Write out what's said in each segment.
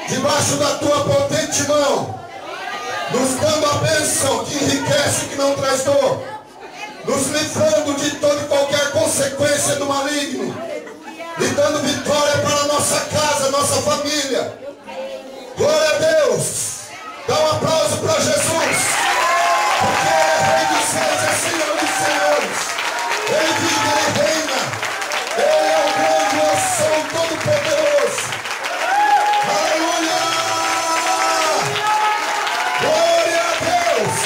Debaixo da tua potente mão, nos dando a bênção que enriquece e que não traz dor, nos livrando de toda e qualquer consequência do maligno, e dando vitória para a nossa casa, nossa família. Glória a Deus. Dá um aplauso para Jesus, porque Ele é Rei dos céus e Senhor dos senhores. Ele vive, Ele reina. Ele é o grande, eu sou o todo-poderoso. Aleluia! Glória a Deus!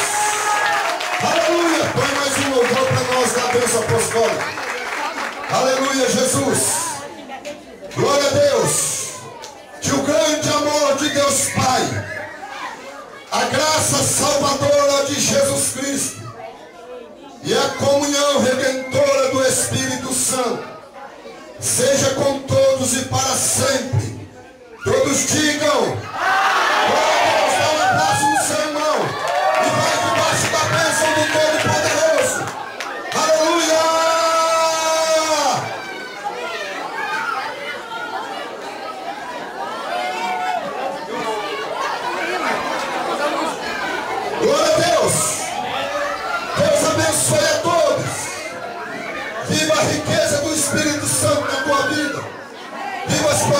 Aleluia! Põe mais um louvor para nós da bênção apostólica. Aleluia, Jesus! Glória a Deus! Que o grande amor de Deus Pai, a graça salvadora de Jesus Cristo e a comunhão redentora do Espírito Santo seja com todos e para sempre. Todos digam: glória a Deus. Dá um abraço no seu irmão.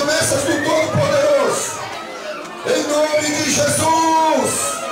promessas do Todo-Poderoso. Em nome de Jesus.